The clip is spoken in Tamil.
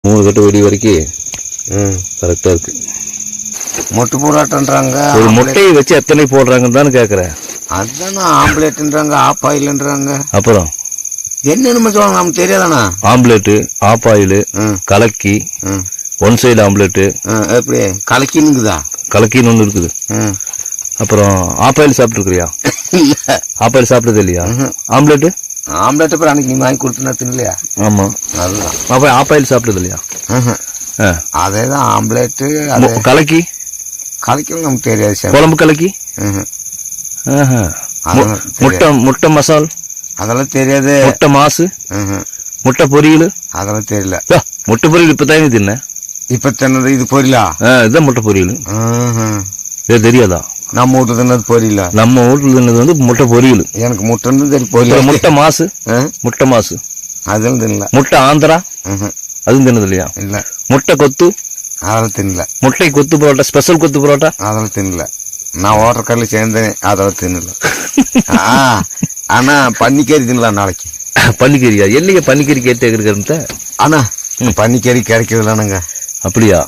3 கட்டு வெடி வரைக்கும் கரெக்டா இருக்கு. மொட்டு போராட்டன்றாங்க. ஒரு முட்டையை வச்சு எத்தனை போடுறாங்கன்னு தானே கேக்குறேன். அதுதானே ஆம்லேட்ன்றாங்க, ஆப் ஆயில்ன்றாங்க. அப்புறம் என்னென்னு சொல்லுவாங்க நமக்கு தெரியாதானா? ஆம்லேட்டு, ஆப் ஆயில், கலக்கி, ஒன் சைடு ஆம்லேட்டு. எப்படி கலக்கின்னுக்குதா? கலக்கின்னு ஒன்று இருக்குது. அப்புறம் ஆப் ஆயில் சாப்பிட்டுருக்கிறியா? ஆப் ஆயில் சாப்பிட்டது இல்லையா? ஆம்லேட்டு ஆம்லேட் அப்புறம் அன்னைக்கு நீ வாங்கி கொடுத்துன்னு இல்லையா? ஆமா, அதுதான். அப்ப ஆப் ஆயில் சாப்பிட்டது இல்லையா? அதேதான் ஆம்லேட்டு. கலக்கி கலக்கி நமக்கு தெரியாது. குழம்பு கலக்கி, முட்டை மசால் அதெல்லாம் தெரியாது. முட்டை மாசு, முட்டை பொரியல் அதெல்லாம் தெரியல. முட்டை பொரியல் இப்பதான் தின்ன. இப்ப தின்னது இது பொரியலா? இதுதான் முட்டை பொரியல். இது தெரியாதா? நம்ம வீட்டு தின்னது பொரியல. நம்ம வீட்டுல தின்னது வந்து முட்டை பொரியல். எனக்கு முட்டை தெரியும், பொரியல. முட்டை மாசு, முட்டை மாசு அதெல்லாம் தின்னல. முட்டை ஆந்திரா அதுவும் தின்னது இல்லையா? இல்ல. முட்டை கொத்து அதெல்லாம் தின்னல. முட்டை கொத்து பரோட்டா, ஸ்பெஷல் கொத்து பரோட்டா அதெல்லாம் தின்னல. நான் ஓட்டர் கல்ல சேர்ந்தேன், அதெல்லாம் தின்னல. ஆனா பன்னிக்கறி தின்னலாம் நாளைக்கு. பன்னிக்கறியா? என்னைக்கு பன்னிக்கறி கேட்டு இருக்கிற? ஆனா பன்னிக்கறி கிடைக்கிறதுலானுங்க. அப்படியா?